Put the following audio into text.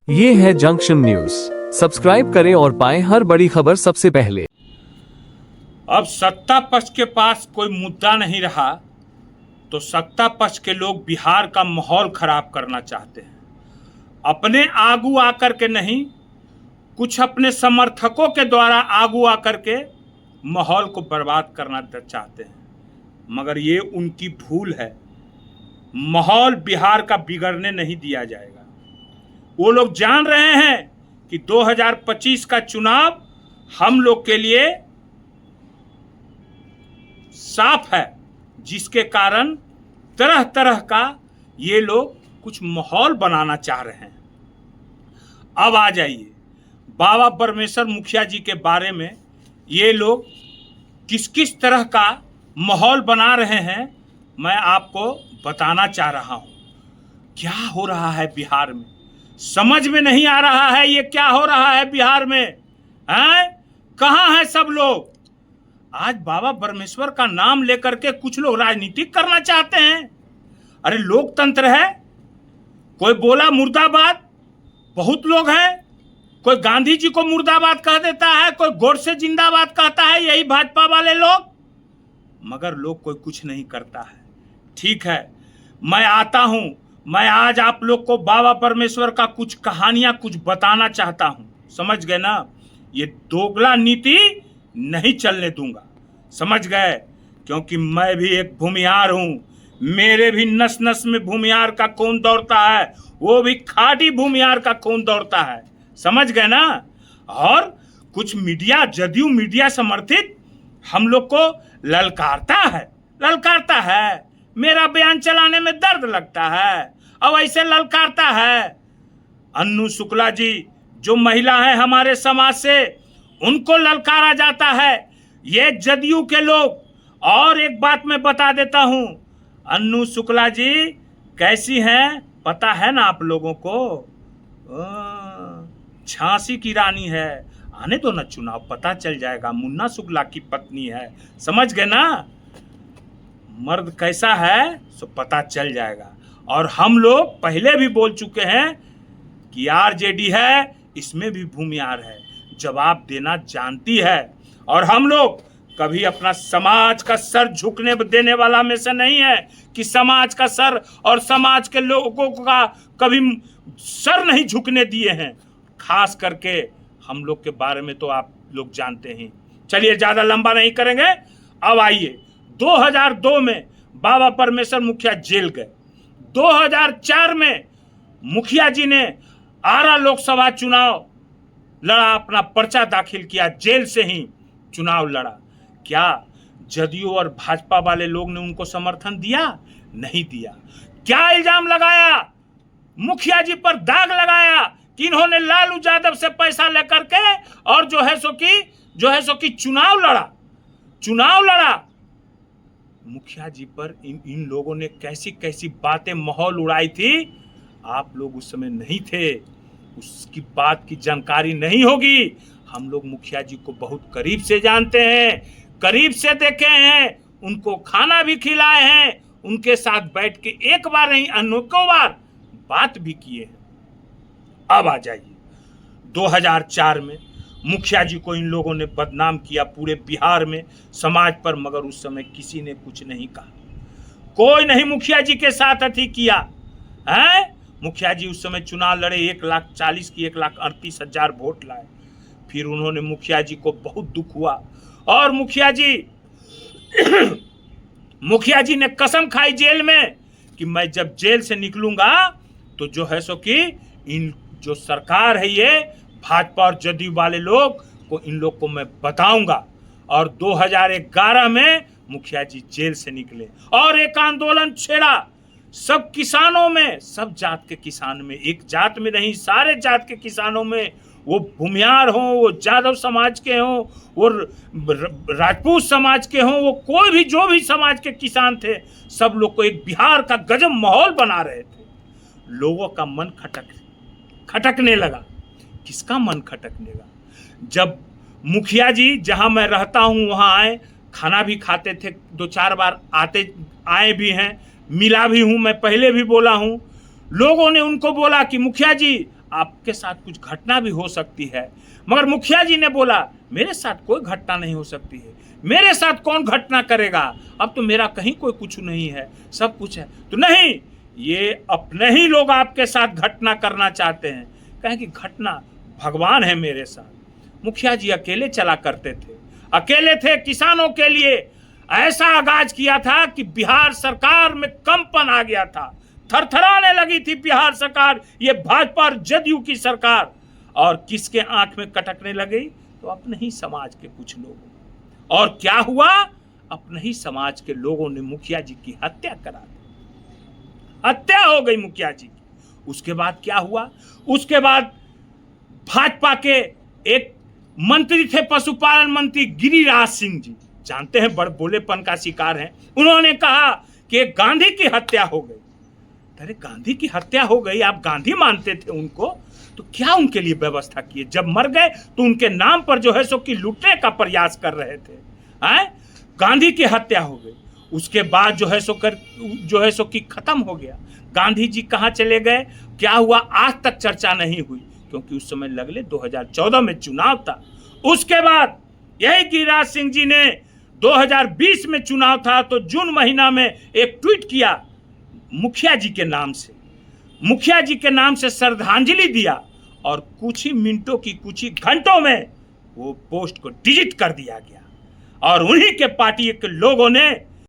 ये है junction news. Subscribe करें और पाएं हर बड़ी खबर सबसे पहले। अब सत्ता पक्ष के पास कोई मुद्दा नहीं रहा तो सत्ता पक्ष के लोग बिहार का माहौल खराब करना चाहते हैं। अपने आगू आकर के नहीं, कुछ अपने समर्थकों के द्वारा आगू आकर के माहौल को बर्बाद करना चाहते हैं, मगर ये उनकी भूल है। माहौल बिहार का बिगड़ने नहीं दिया जाएगा। वो लोग जान रहे हैं कि 2025 का चुनाव हम लोग के लिए साफ है, जिसके कारण तरह तरह का ये लोग कुछ माहौल बनाना चाह रहे हैं। अब आ जाइए बाबा परमेश्वर मुखिया जी के बारे में ये लोग किस किस तरह का माहौल बना रहे हैं, मैं आपको बताना चाह रहा हूं। क्या हो रहा है बिहार में, समझ में नहीं आ रहा है। ये क्या हो रहा है बिहार में, हैं? कहाँ है सब लोग? आज बाबा परमेश्वर का नाम लेकर के कुछ लोग राजनीतिक करना चाहते हैं। अरे लोकतंत्र है, कोई बोला मुर्दाबाद, बहुत लोग हैं। कोई गांधी जी को मुर्दाबाद कह देता है, कोई गोडसे जिंदाबाद कहता है, यही भाजपा वाले लोग। मगर लोग कोई कुछ नहीं करता है। ठीक है, मैं आता हूं, मैं आज आप लोग को बाबा परमेश्वर का कुछ कहानियां कुछ बताना चाहता हूं। समझ गए ना? ये दोगला नीति नहीं चलने दूंगा, समझ गए? क्योंकि मैं भी एक भूमिहार हूं। मेरे भी नस नस में भूमिहार का खून दौड़ता है, वो भी खाटी भूमिहार का खून दौड़ता है, समझ गए ना? और कुछ मीडिया, जदयू मीडिया समर्थित हम लोग को ललकारता है। मेरा बयान चलाने में दर्द लगता है, अब ऐसे ललकारता है। अन्नू शुक्ला जी जो महिला है हमारे समाज से, उनको ललकारा जाता है, ये जदयू के लोग। और एक बात मैं बता देता हूं, अन्नू शुक्ला जी कैसी हैं पता है ना आप लोगों को? झांसी की रानी है। आने दो ना चुनाव, पता चल जाएगा। मुन्ना शुक्ला की पत्नी है, समझ गए ना? मर्द कैसा है सो पता चल जाएगा। और हम लोग पहले भी बोल चुके हैं कि आरजेडी है, इसमें भी भूमिहार है, जवाब देना जानती है। और हम लोग कभी अपना समाज का सर झुकने देने वाला में से नहीं है कि समाज का सर और समाज के लोगों का कभी सर नहीं झुकने दिए हैं। खास करके हम लोग के बारे में तो आप लोग जानते हैं। चलिए ज्यादा लंबा नहीं करेंगे, अब आइए 2002 में बाबा परमेश्वर मुखिया जेल गए। 2004 में मुखिया जी ने आरा लोकसभा चुनाव लड़ा, अपना पर्चा दाखिल किया, जेल से ही चुनाव लड़ा। क्या जदयू और भाजपा वाले लोग ने उनको समर्थन दिया? नहीं दिया। क्या इल्जाम लगाया मुखिया जी पर, दाग लगाया कि इन्होंने लालू यादव से पैसा लेकर के और जो है सो कि चुनाव लड़ा। मुखिया जी पर इन लोगों ने कैसी कैसी बातें माहौल उड़ाई थी, आप लोग उस समय नहीं थे, उसकी बात की जानकारी नहीं होगी। हम लोग मुखिया जी को बहुत करीब से जानते हैं, करीब से देखे हैं, उनको खाना भी खिलाए हैं, उनके साथ बैठ के एक बार नहीं अनेकों बार बात भी किए हैं। अब आ जाइए 2004 में मुखिया जी को इन लोगों ने बदनाम किया पूरे बिहार में, समाज पर, मगर उस समय किसी ने कुछ नहीं कहा। कोई नहीं मुखिया जी के साथ अथी किया है। मुखिया जी उस समय चुनाव लड़े, 1,40,000 की 1,38,000 वोट लाए। फिर उन्होंने मुखिया जी को बहुत दुख हुआ और मुखिया जी ने कसम खाई जेल में कि मैं जब जेल से निकलूंगा तो जो है सो कि इन जो सरकार है ये भाजपा और जदयू वाले लोग को, इन लोग को मैं बताऊंगा। और 2011 में मुखिया जी जेल से निकले और एक आंदोलन छेड़ा सब किसानों में, सब जात के किसान में, एक जात में नहीं, सारे जात के किसानों में, वो भूमिहार हों, वो यादव समाज के हों, वो राजपूत समाज के हों, वो कोई भी जो भी समाज के किसान थे, सब लोग को एक बिहार का गजब माहौल बना रहे थे। लोगों का मन खटकने लगा। किसका मन खटकने लगा? जब मुखिया जी जहां मैं रहता हूं वहां आए, खाना भी खाते थे, 2-4 बार आए भी हैं, मिला भी हूं, मैं पहले भी बोला हूं। लोगों ने उनको बोला कि मुखिया जी आपके साथ कुछ घटना भी हो सकती है। मगर मुखिया जी ने बोला मेरे साथ कोई घटना नहीं हो सकती है, मेरे साथ कौन घटना करेगा, अब तो मेरा कहीं कोई कुछ नहीं है, सब कुछ है। तो नहीं, ये अपने ही लोग आपके साथ घटना करना चाहते हैं। कहें कि घटना भगवान है मेरे साथ। मुखिया जी अकेले चला करते थे, अकेले थे, किसानों के लिए ऐसा आगाज किया था कि बिहार सरकार में कंपन आ गया था, थरथराने लगी थी बिहार सरकार, ये भाजपा और जदयू की सरकार। और किसके आंख में कटकने लगी, तो अपने ही समाज के कुछ लोग। और क्या हुआ, अपने ही समाज के लोगों ने मुखिया जी की हत्या करा दी, हत्या हो गई मुखिया जी की। उसके बाद क्या हुआ, उसके बाद भाजपा के एक मंत्री थे, पशुपालन मंत्री गिरिराज सिंह जी, जानते हैं बड़ बोलेपन का शिकार हैं। उन्होंने कहा कि गांधी की हत्या हो गई। अरे गांधी की हत्या हो गई, आप गांधी मानते थे उनको, तो क्या उनके लिए व्यवस्था किए? जब मर गए तो उनके नाम पर जो है सो कि लूटने का प्रयास कर रहे थे। गांधी की हत्या हो गई, उसके बाद जो है सो कि खत्म हो गया। गांधी जी कहाँ चले गए, क्या हुआ, आज तक चर्चा नहीं हुई, क्योंकि उस समय लगले 2014 में चुनाव था। उसके बाद यही गिरिराज सिंह जी ने 2020 में चुनाव था तो जून महीना में एक ट्वीट किया मुखिया जी के नाम से, मुखिया जी के नाम से श्रद्धांजलि दिया, और कुछ ही मिनटों की, कुछ ही घंटों में वो पोस्ट को डिलीट कर दिया गया। और उन्हीं के पार्टी के लोगों ने